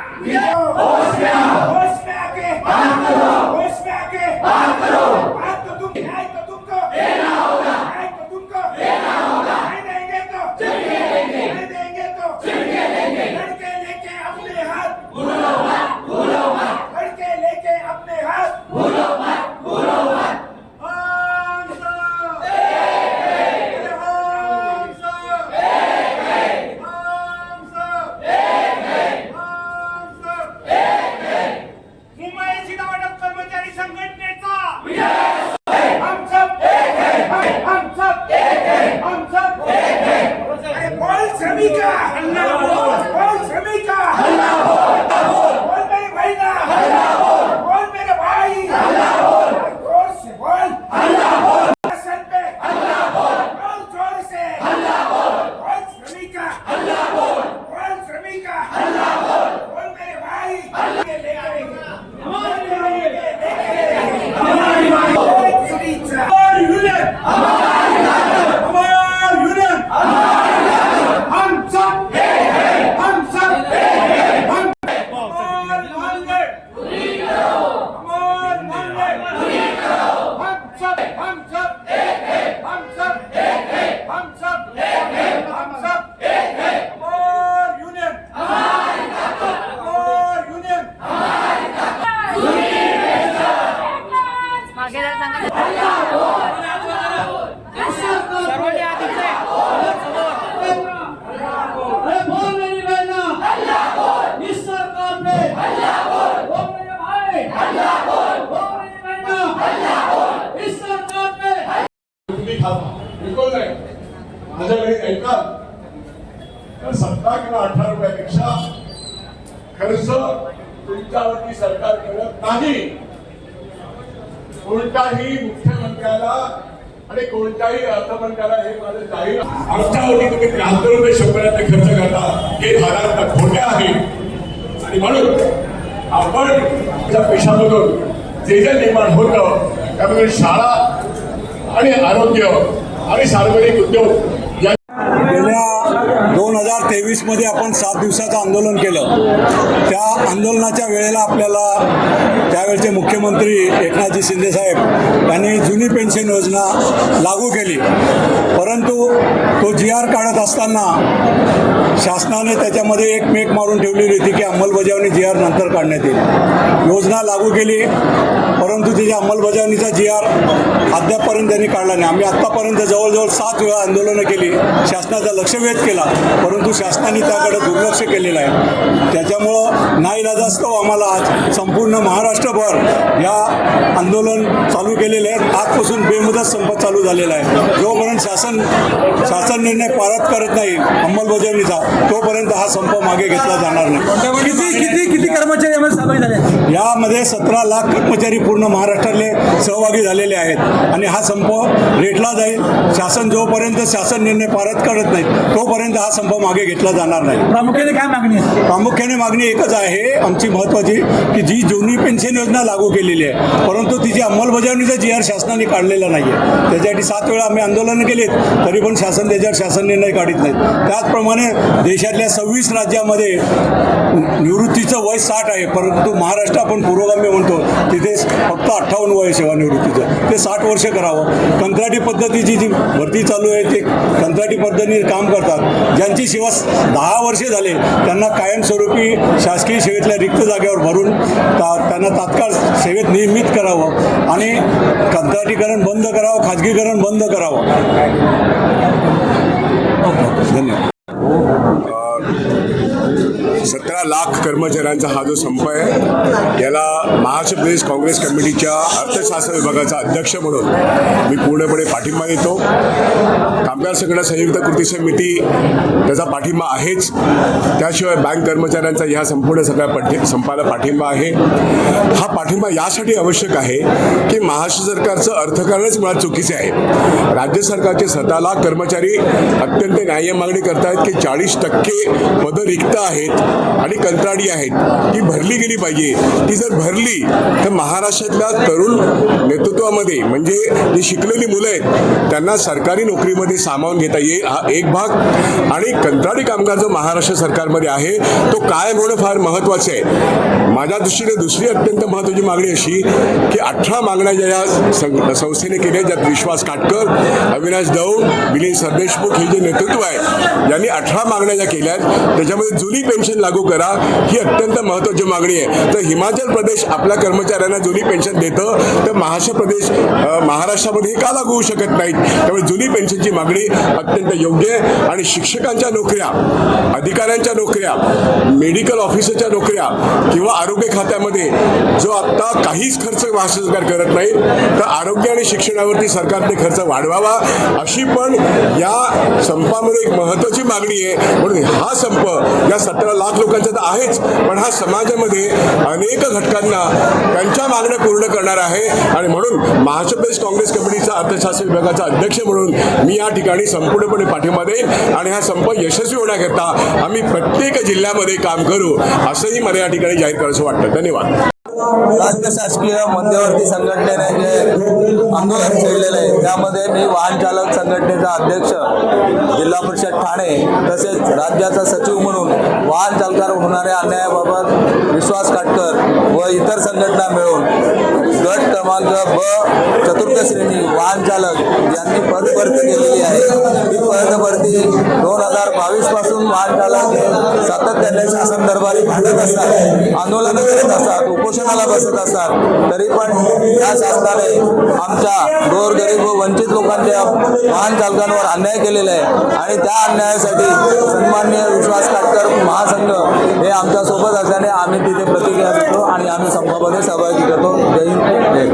होश में आके बात करो। बात तो तुम न्याय तो तुमको देना होगा, न्याय तो तुमको देना होगा। नहीं देंगे तो झटके लेंगे, नहीं देंगे तो झटके लेंगे। लड़के लेके अपने हाथ भूलो मत, भूलो मत। लड़के लेके अपने हाथ भूलो मत, भूलो मत। बिलकुल नाही. माझ्या घरी ऐकाल तर 17 किंवा 18 रुपयापेक्षा खर्च तुमच्यावरती सरकार करत नाही. कोणताही मुख्यमंत्र्याला आणि कोणत्याही अर्थमंत्र्याला हे माझं जाहीर. आमच्यावरती तुम्ही 73 रुपये शंभराचा खर्च करता हे साधारणतः खोटे आहे. आणि म्हणून आपण त्या पैशामधून जे निर्माण होतं त्यामध्ये शाळा आणि आरोग्य आणि सार्वजनिक उद्योग. गेल्या 2023 मध्ये आपण 7 दिवसाचं आंदोलन केलं. त्या आंदोलनाच्या वेळेला आपल्याला त्यावेळचे मुख्यमंत्री एकनाथजी शिंदे साहेब यांनी जुनी पेन्शन योजना लागू केली. परंतु तो GR काढत असताना शासनाने त्याच्यामध्ये एक मेक मारून ठेवलेली होती की अंमलबजावणी GR नंतर काढण्यात येईल. योजना लागू केली परंतु त्याच्या अंमलबजावणीचा GR अद्यापपर्यंत त्यांनी काढला नाही. आम्ही आत्तापर्यंत जवळजवळ 7 वेळा आंदोलनं केली, शासनाचा लक्षवेध केला, परंतु शासनाने त्याकडे दुर्लक्ष केलेलं आहे. त्याच्यामुळं नाईलाजास्तव आम्हाला आज संपूर्ण महाराष्ट्रभर या आंदोलन चालू केलेले आहे. आजपासून बेमुदत संप चालू झालेला आहे. जोपर्यंत शासन निर्णय पारित करत नाही अंमलबजावणीचा तोपर्यंत हा संप मागे घेतला जाणार नाही. किती कर्मचारी यामध्ये सहभागी झाले? यामध्ये 17 लाख कर्मचारी पूर्ण महाराष्ट्रातले सहभागी झालेले आहेत आणि हा संप रेटला जाईल. शासन जोपर्यंत शासन निर्णय पारित करत नाही तोपर्यंत हा संप मागे घेतला जाणार नाही. प्रामुख्याने काय मागणी आहे? प्रामुख्याने मागणी एकच आहे आमची महत्त्वाची की जी जुनी पेन्शन योजना लागू केलेली आहे परंतु तिची अंमलबजावणीचा GR शासनाने काढलेला नाही आहे. त्याच्यासाठी 7 वेळा आम्ही आंदोलनं केलीत तरी पण शासन त्याच्यावर शासन निर्णय काढत नाहीत. त्याचप्रमाणे देशातल्या 26 राज्यामध्ये निवृत्तीचं वय 60 आहे परंतु महाराष्ट्र आपण पुरोगामी म्हणतो तिथे फक्त 58 वय सेवानिवृत्तीचं. ते 60 वर्ष करावं. कंत्राटी पद्धतीची जी भरती चालू आहे ते कंत्राटी पद्धतीने काम करतात. ज्यांची सेवा 10 वर्षे झाले त्यांना कायमस्वरूपी शासकीय सेवेतल्या रिक्त जागेवर भरून त्यांना तात्काळ सेवेत नियमित करावं आणि कंत्राटीकरण बंद करावं, खाजगीकरण बंद करावं. धन्यवाद. 17 लाख कर्मचाऱ्यांचा हा जो संप आहे याला महाराष्ट्र प्रदेश काँग्रेस कमिटीच्या अर्थशास्त्र विभागाचा अध्यक्ष म्हणून मी पूर्णपणे पाठिंबा देतो. कामगार संघटना संयुक्त कृती समिती त्याचा पाठिंबा आहेच. त्याशिवाय बँक कर्मचाऱ्यांचा ह्या संपूर्ण सगळ्या संपाला पाठिंबा आहे. हा पाठिंबा यासाठी आवश्यक आहे की महाराष्ट्र सरकारचं अर्थकारणच मुळात चुकीचे आहे. राज्य सरकारचे 17 लाख कर्मचारी अत्यंत न्याय्य मागणी करतायत की 40% पदं रिक्त आहेत आणि कंत्राटी आहेत ती भरली गेली पाहिजे. ती जर भरली तर महाराष्ट्रातल्या तरुण नेतृत्वामध्ये म्हणजे जी शिकलेली मुलं आहेत त्यांना सरकारी नोकरीमध्ये सामावून घेता येईल हा एक भाग. आणि कंत्राटी कामगार जो महाराष्ट्र सरकारमध्ये आहे तो कायम होणं फार महत्त्वाचं आहे. माझ्या दृष्टीने दुसरी अत्यंत महत्त्वाची मागणी अशी की 18 मागण्या ज्या या संस्थेने केल्या ज्यात विश्वास काटकर, अविनाश दौंड, मिलिंद सरदेशमुख हे जे नेतृत्व आहे यांनी 18 मागण्या ज्या केल्यात त्याच्यामध्ये जुनी पेन्शन लागू करा ही अत्यंत महत्त्वाची मागणी आहे. तर हिमाचल प्रदेश आपल्या कर्मचाऱ्यांना जुनी पेन्शन देतं तर महाराष्ट्रामध्ये का लागू होऊ शकत नाहीत. त्यामुळे जुनी पेन्शनची मागणी अत्यंत योग्य आहे. आणि शिक्षकांच्या नोकऱ्या, अधिकाऱ्यांच्या नोकऱ्या, मेडिकल ऑफिसरच्या नोकऱ्या किंवा आरोग्य खात्यामध्ये जो आत्ता काहीच खर्च महाराष्ट्र सरकार करत नाही तर आरोग्य आणि शिक्षणावरती सरकारने खर्च वाढवावा अशी पण या संपामध्ये एक महत्त्वाची मागणी आहे. म्हणून हा संप या 17 लाख लोकांचा तर आहेच पण हा समाजामध्ये अनेक घटकांना त्यांच्या मागण्या पूर्ण करणार आहे. आणि म्हणून महाराष्ट्र प्रदेश काँग्रेस कमिटीचा अर्थशास्त्र विभागाचा अध्यक्ष म्हणून मी या ठिकाणी संपूर्णपणे पाठिंबा देईन आणि हा संप यशस्वी होण्याकरता आम्ही प्रत्येक जिल्ह्यामध्ये काम करू असंही मला या ठिकाणी जाहीर करायचं वाटतं. धन्यवाद. राज्य शासकीय मध्यवर्ती संघटनेने जे आंदोलन छेडलेलं आहे त्यामध्ये मी वाहन चालक संघटनेचा अध्यक्ष जिल्हा परिषद ठाणे तसेच राज्याचा सचिव म्हणून वाहन चालकावर होणाऱ्या अन्यायाबाबत विश्वास काटकर व इतर संघटना मिळून गट क्रमांक ब चतुर्थ श्रेणी वाहन चालक यांनी पदभरती केलेली आहे. ही पदभरती 2022 पासून वाहन चालक हे सातत्याने शासन दरबारी भांडत असतात, आंदोलन करत असतात, उपोषणाला बसत असतात. तरी पण या शासनाने आमच्या गोरगरीब व वंचित लोकांच्या वाहन चालकांवर अन्याय केलेला आहे आणि त्या अन्यायासाठी सन्माननीय विश्वास काटकर महासंघ हे आमच्या सोबत असल्याने आम्ही तिथे प्रतिक्रिया देतो आणि आम्ही संपामध्ये सहभागी करतो. जय हिंद, जय